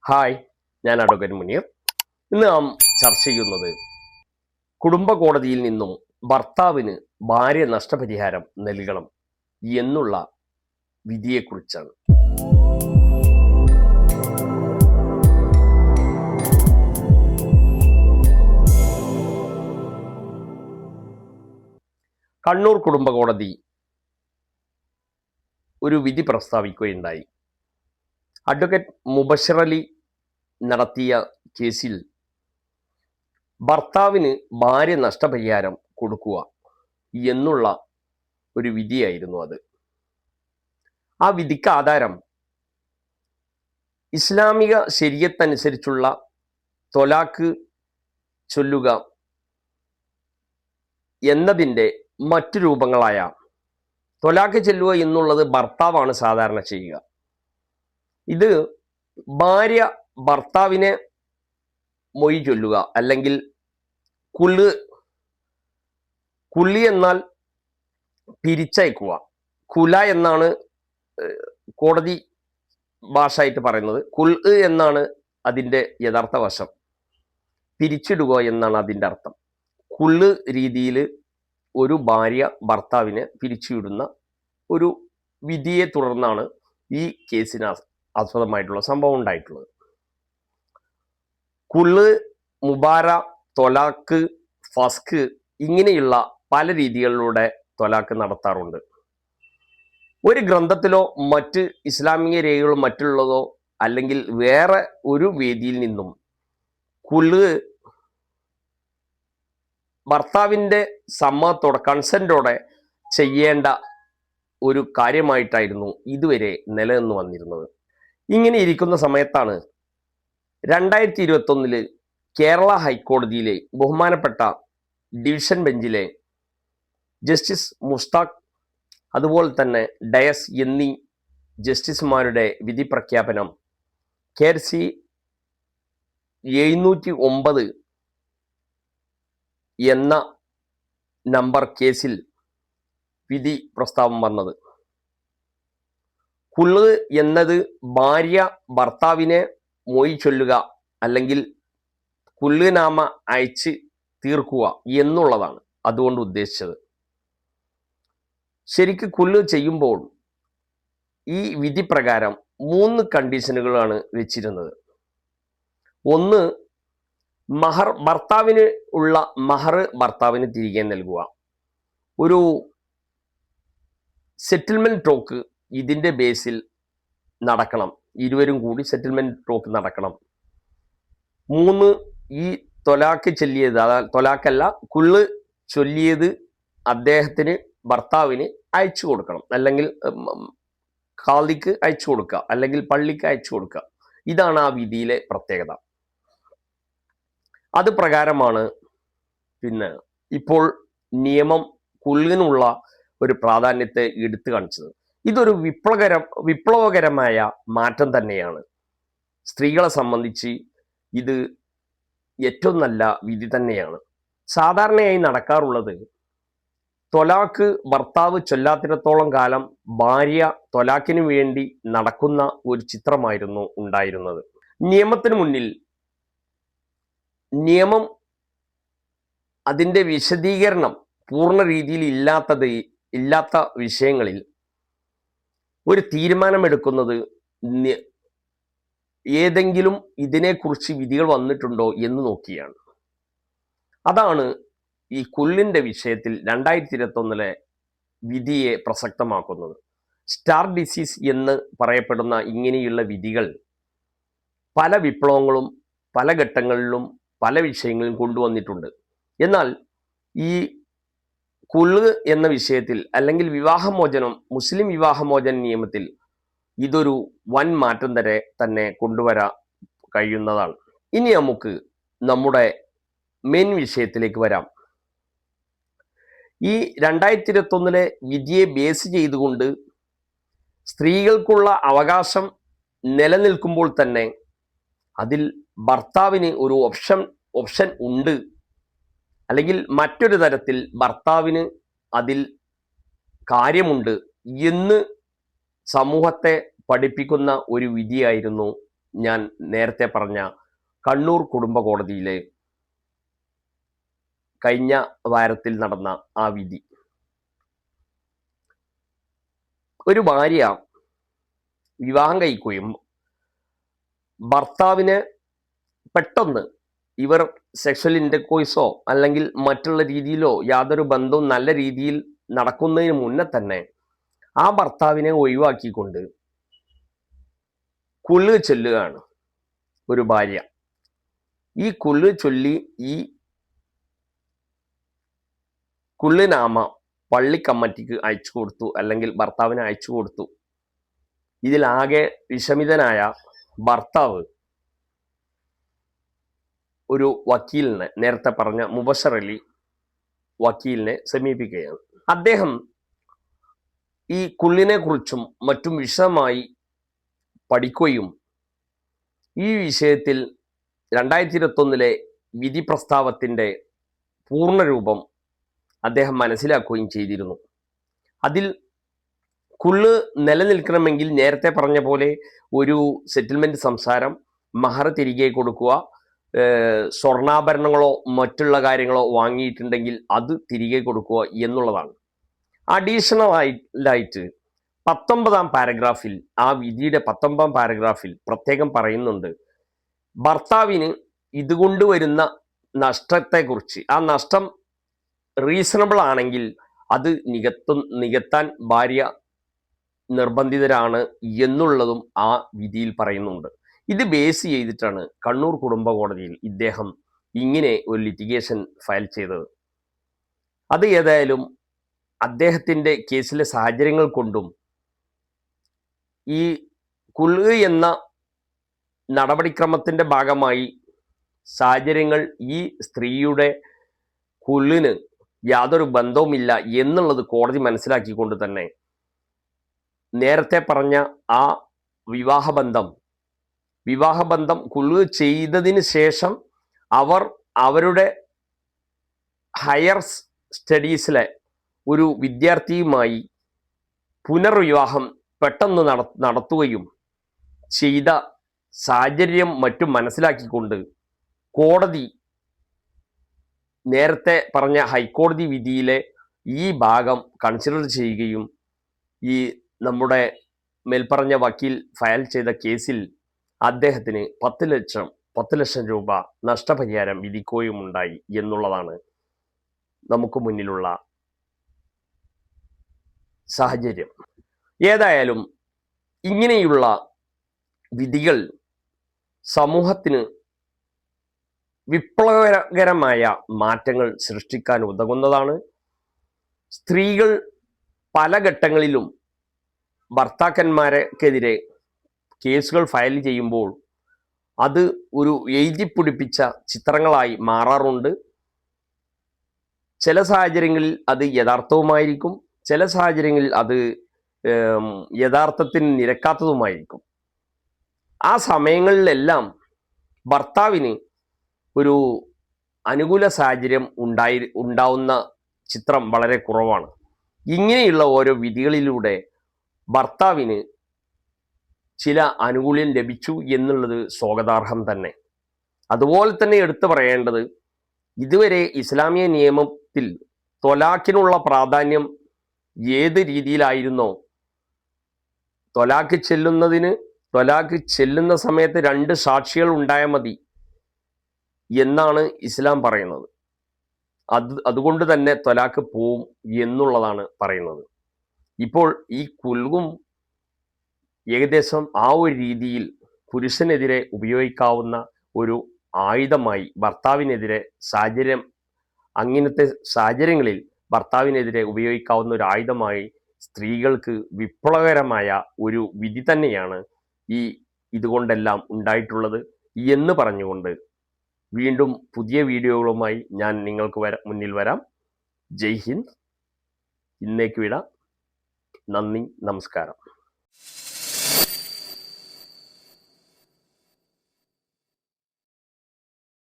Hi, ഞാൻ advocate Muneer. ഇന്ന് നാം ചർച്ച ചെയ്യുന്നത് കുടുംബ കോടതിയിൽ നിന്നും ഭർത്താവിന് ഭാര്യ നഷ്ടപരിഹാരം നൽകണം എന്നുള്ള വിധിയെക്കുറിച്ചാണ്. കണ്ണൂർ കുടുംബ കോടതി ഒരു വിധി പ്രസ്താവിക്കുകയുണ്ടായി. അഡ്വക്കേറ്റ് മുബഷിർ അലി നടത്തിയ കേസിൽ ഭർത്താവിന് ഭാര്യ നഷ്ടപരിഹാരം കൊടുക്കുക എന്നുള്ള ഒരു വിധിയായിരുന്നു അത്. ആ വിധിക്ക് ആധാരം ഇസ്ലാമിക ശരീഅത്തനുസരിച്ചുള്ള തൊലാക്ക് ചൊല്ലുക എന്നതിൻ്റെ മറ്റു രൂപങ്ങളായ തൊലാക്ക് ചൊല്ലുക എന്നുള്ളത് ഭർത്താവാണ് സാധാരണ ചെയ്യുക. ഇത് ഭാര്യ ഭർത്താവിനെ മൊഴി ചൊല്ലുക, അല്ലെങ്കിൽ കുള്ളി എന്നാൽ പിരിച്ചയക്കുക, കുല എന്നാണ് കോടതി ഭാഷയായിട്ട് പറയുന്നത്. എന്നാണ് അതിൻ്റെ യഥാർത്ഥ വശം. പിരിച്ചിടുക എന്നാണ് അതിൻ്റെ അർത്ഥം. രീതിയിൽ ഒരു ഭാര്യ ഭർത്താവിനെ പിരിച്ചുവിടുന്ന ഒരു വിധിയെ തുടർന്നാണ് ഈ കേസിന് ആസ്പദമായിട്ടുള്ള സംഭവം ഉണ്ടായിട്ടുള്ളത്. മുബാര, തൊലാക്ക്, ഫസ്ക് ഇങ്ങനെയുള്ള പല രീതികളിലൂടെ തൊലാക്ക് നടത്താറുണ്ട്. ഒരു ഗ്രന്ഥത്തിലോ മറ്റ് ഇസ്ലാമിക രേഖകളോ മറ്റുള്ളതോ അല്ലെങ്കിൽ വേറെ ഒരു വേദിയിൽ നിന്നും ഭർത്താവിൻ്റെ സമ്മതത്തോടെ, കൺസെന്റോടെ ചെയ്യേണ്ട ഒരു കാര്യമായിട്ടായിരുന്നു ഇതുവരെ നിലനിന്ന് വന്നിരുന്നത്. ഇങ്ങനെ ഇരിക്കുന്ന സമയത്താണ് 2021 കേരള ഹൈക്കോടതിയിലെ ബഹുമാനപ്പെട്ട ഡിവിഷൻ ബെഞ്ചിലെ ജസ്റ്റിസ് മുസ്താഖ്, അതുപോലെ തന്നെ ഡയസ് എന്നീ ജസ്റ്റിസുമാരുടെ വിധി പ്രഖ്യാപനം KRC 709 എന്ന നമ്പർ കേസിൽ വിധി പ്രസ്താവം വന്നത്. എന്നത് ഭാര്യ ഭർത്താവിനെ മൊഴി ചൊല്ലുക അല്ലെങ്കിൽ കുള്ളുനാമ അയച്ച് തീർക്കുക എന്നുള്ളതാണ് അതുകൊണ്ട് ഉദ്ദേശിച്ചത്. ശരിക്ക് ചെയ്യുമ്പോൾ ഈ വിധി പ്രകാരം 3 കണ്ടീഷനുകളാണ് വെച്ചിരുന്നത്. ഒന്ന്, ഭർത്താവിന് ഉള്ള മഹർ ഭർത്താവിന് തിരികെ നൽകുക. ഒരു സെറ്റിൽമെന്റ് ടോക്ക് ഇതിൻ്റെ ബേസിൽ നടക്കണം. ഇരുവരും കൂടി സെറ്റിൽമെന്റ് ടോക്ക് നടക്കണം. 3, ഈ തൊലാക്ക് ചൊല്ലിയത്, അതായത് തൊലാക്കല്ല, ചൊല്ലിയത് അദ്ദേഹത്തിന്, ഭർത്താവിന് അയച്ചു കൊടുക്കണം, അല്ലെങ്കിൽ ഖാദിക്ക് അയച്ചു കൊടുക്കുക, അല്ലെങ്കിൽ പള്ളിക്ക് അയച്ചു കൊടുക്കുക. ഇതാണ് ആ വിധിയിലെ പ്രത്യേകത. അത് പ്രകാരമാണ് ഇപ്പോൾ നിയമം കുള്ളിനുള്ള ഒരു പ്രാധാന്യത്തെ എടുത്തു കാണിച്ചത്. ഇതൊരു വിപ്ലവകരമായ മാറ്റം തന്നെയാണ്. സ്ത്രീകളെ സംബന്ധിച്ച് ഇത് ഏറ്റവും നല്ല വിധി തന്നെയാണ്. സാധാരണയായി നടക്കാറുള്ളത്, തൊലാക്ക് ഭർത്താവ് ചൊല്ലാത്തിടത്തോളം കാലം ഭാര്യ തൊലാക്കിന് വേണ്ടി നടക്കുന്ന ഒരു ചിത്രമായിരുന്നു ഉണ്ടായിരുന്നത്. നിയമത്തിന് മുന്നിൽ നിയമം അതിൻ്റെ വിശദീകരണം പൂർണ്ണ രീതിയിൽ ഇല്ലാത്ത വിഷയങ്ങളിൽ ഒരു തീരുമാനമെടുക്കുന്നത് ഏതെങ്കിലും ഇതിനെക്കുറിച്ച് വിധികൾ വന്നിട്ടുണ്ടോ എന്ന് നോക്കിയാണ്. അതാണ് ഈ കുള്ളിൻ്റെ വിഷയത്തിൽ 2021 വിധിയെ പ്രസക്തമാക്കുന്നത്. സ്റ്റാർ ഡിസീസ് എന്ന് പറയപ്പെടുന്ന ഇങ്ങനെയുള്ള വിധികൾ പല വിപ്ലവങ്ങളും പല ഘട്ടങ്ങളിലും പല വിഷയങ്ങളിലും കൊണ്ടുവന്നിട്ടുണ്ട്. എന്നാൽ ഈ എന്ന വിഷയത്തിൽ, അല്ലെങ്കിൽ വിവാഹമോചനം, മുസ്ലിം വിവാഹമോചന നിയമത്തിൽ ഇതൊരു വൻ മാറ്റം തന്നെ കൊണ്ടുവരാൻ കഴിയുന്നതാണ്. ഇനി നമുക്ക് നമ്മുടെ മെയിൻ വിഷയത്തിലേക്ക് വരാം. ഈ 2021 വിധിയെ ബേസ് ചെയ്തുകൊണ്ട് സ്ത്രീകൾക്കുള്ള അവകാശം നിലനിൽക്കുമ്പോൾ തന്നെ അതിൽ ഭർത്താവിന് ഒരു ഓപ്ഷൻ ഉണ്ട്, അല്ലെങ്കിൽ മറ്റൊരു തരത്തിൽ ഭർത്താവിന് അതിൽ കാര്യമുണ്ട് എന്ന് സമൂഹത്തെ പഠിപ്പിക്കുന്ന ഒരു വിധിയായിരുന്നു ഞാൻ നേരത്തെ പറഞ്ഞ കണ്ണൂർ കുടുംബ കോടതിയിലെ കഴിഞ്ഞ വാരത്തിൽ നടന്ന ആ വിധി. ഒരു ഭാര്യ വിവാഹം കഴിക്കുകയും ഭർത്താവിന് പെട്ടെന്ന് ഇവർ സെക്ഷൽ ഇന്റർകോഴ്സോ അല്ലെങ്കിൽ മറ്റുള്ള രീതിയിലോ യാതൊരു ബന്ധവും നല്ല രീതിയിൽ നടക്കുന്നതിന് മുന്നേ തന്നെ ആ ഭർത്താവിനെ ഒഴിവാക്കിക്കൊണ്ട് കുള്ള് ചൊല്ലുകയാണ് ഒരു ഭാര്യ. ഈ കുള്ള് ചൊല്ലി ഈ കുള്ളിനാമ പള്ളി കമ്മിറ്റിക്ക് അയച്ചു കൊടുത്തു, അല്ലെങ്കിൽ ഭർത്താവിന് അയച്ചു കൊടുത്തു. ഇതിലാകെ വിഷമിതനായ ഭർത്താവ് ഒരു വക്കീലിനെ, നേരത്തെ പറഞ്ഞ മുബഷർ അലി വക്കീലിനെ സമീപിക്കുകയാണ്. അദ്ദേഹം ഈ കുള്ളിനെ കുറിച്ചും മറ്റും വിശദമായി പഠിക്കുകയും ഈ വിഷയത്തിൽ 2021 വിധി പ്രസ്താവത്തിന്റെ പൂർണ്ണരൂപം അദ്ദേഹം മനസ്സിലാക്കുകയും ചെയ്തിരുന്നു. അതിൽ കുള്ള് നിലനിൽക്കണമെങ്കിൽ നേരത്തെ പറഞ്ഞ പോലെ ഒരു സെറ്റിൽമെന്റ് സംസാരം, മഹർ തിരികെ കൊടുക്കുക, സ്വർണ്ണാഭരണങ്ങളോ മറ്റുള്ള കാര്യങ്ങളോ വാങ്ങിയിട്ടുണ്ടെങ്കിൽ അത് തിരികെ കൊടുക്കുക എന്നുള്ളതാണ്. അഡീഷണൽ ആയിട്ട് 19-ാം പാരഗ്രാഫിൽ, ആ വിധിയുടെ 19-ാം പാരഗ്രാഫിൽ പ്രത്യേകം പറയുന്നുണ്ട്, ഭർത്താവിന് ഇതുകൊണ്ട് വരുന്ന നഷ്ടത്തെക്കുറിച്ച്, ആ നഷ്ടം റീസണബിൾ ആണെങ്കിൽ അത് നികത്താൻ ഭാര്യ നിർബന്ധിതരാണ് എന്നുള്ളതും ആ വിധിയിൽ പറയുന്നുണ്ട്. ഇത് ബേസ് ചെയ്തിട്ടാണ് കണ്ണൂർ കുടുംബ കോടതിയിൽ ഇദ്ദേഹം ഇങ്ങനെ ഒരു ലിറ്റിഗേഷൻ ഫയൽ ചെയ്തത്. അത് ഏതായാലും അദ്ദേഹത്തിൻ്റെ കേസിലെ സാഹചര്യങ്ങൾ കൊണ്ടും ഈ കുള്ള് എന്ന നടപടിക്രമത്തിൻ്റെ ഭാഗമായി സാഹചര്യങ്ങൾ ഈ സ്ത്രീയുടെ കുള്ളിന് യാതൊരു ബന്ധവുമില്ല എന്നുള്ളത് കോടതി മനസ്സിലാക്കിക്കൊണ്ട് തന്നെ നേരത്തെ പറഞ്ഞ ആ വിവാഹബന്ധം കുള്ള് ചെയ്തതിന് ശേഷം അവർ അവരുടെ ഹയർ സ്റ്റഡീസിലെ ഒരു വിദ്യാർത്ഥിയുമായി പുനർവിവാഹം പെട്ടെന്ന് നടത്തുകയും ചെയ്ത സാഹചര്യം മറ്റും മനസ്സിലാക്കിക്കൊണ്ട് കോടതി നേരത്തെ പറഞ്ഞ ഹൈക്കോടതി വിധിയിലെ ഈ ഭാഗം കൺസിഡർ ചെയ്യുകയും ഈ നമ്മുടെ മേൽപ്പറഞ്ഞ വക്കീൽ ഫയൽ ചെയ്ത കേസിൽ അദ്ദേഹത്തിന് 10 ലക്ഷം രൂപ നഷ്ടപരിഹാരം വിധിക്കുകയും ഉണ്ടായി എന്നുള്ളതാണ് നമുക്ക് മുന്നിലുള്ള സാഹചര്യം. ഏതായാലും ഇങ്ങനെയുള്ള വിധികൾ സമൂഹത്തിന് വിപ്ലവകരമായ മാറ്റങ്ങൾ സൃഷ്ടിക്കാൻ ഉതകുന്നതാണ്. സ്ത്രീകൾ പല ഘട്ടങ്ങളിലും ഭർത്താക്കന്മാർക്കെതിരെ കേസുകൾ ഫയൽ ചെയ്യുമ്പോൾ അത് ഒരു എഴുതിപ്പിടിപ്പിച്ച ചിത്രങ്ങളായി മാറാറുണ്ട്. ചില സാഹചര്യങ്ങളിൽ അത് യഥാർത്ഥവുമായിരിക്കും, ചില സാഹചര്യങ്ങളിൽ അത് യഥാർത്ഥത്തിന് നിരക്കാത്തതുമായിരിക്കും. ആ സമയങ്ങളിലെല്ലാം ഭർത്താവിന് ഒരു അനുകൂല സാഹചര്യം ഉണ്ടാവുന്ന ചിത്രം വളരെ കുറവാണ്. ഇങ്ങനെയുള്ള ഓരോ വിധികളിലൂടെ ഭർത്താവിന് ചില ആനുകൂല്യം ലഭിച്ചു എന്നുള്ളത് സ്വാഗതാർഹം തന്നെ. അതുപോലെ തന്നെ എടുത്തു പറയേണ്ടത്, ഇതുവരെ ഇസ്ലാമിക നിയമത്തിൽ ത്വലാഖിനുള്ള പ്രാധാന്യം ഏത് രീതിയിലായിരുന്നോ, ത്വലാഖ് ചെല്ലുന്ന സമയത്ത് 2 സാക്ഷികൾ ഉണ്ടായാൽ മതി എന്നാണ് ഇസ്ലാം പറയുന്നത്. അതുകൊണ്ട് തന്നെ ത്വലാഖ് പോവും എന്നുള്ളതാണ് പറയുന്നത്. ഇപ്പോൾ ഈ കുൽവും ഏകദേശം ആ ഒരു രീതിയിൽ പുരുഷനെതിരെ ഉപയോഗിക്കാവുന്ന ഒരു ആയുധമായി, ഭർത്താവിനെതിരെ അങ്ങനത്തെ സാഹചര്യങ്ങളിൽ ഭർത്താവിനെതിരെ ഉപയോഗിക്കാവുന്ന ഒരു ആയുധമായി സ്ത്രീകൾക്ക് വിപ്ലവകരമായ ഒരു വിധി തന്നെയാണ് ഇതുകൊണ്ടെല്ലാം ഉണ്ടായിട്ടുള്ളത് എന്ന് പറഞ്ഞുകൊണ്ട് വീണ്ടും പുതിയ വീഡിയോകളുമായി ഞാൻ നിങ്ങൾക്ക് മുന്നിൽ വരാം. ജയ് ഹിന്ദ്. ഇന്നേക്ക് വിടാം. നന്ദി, നമസ്കാരം.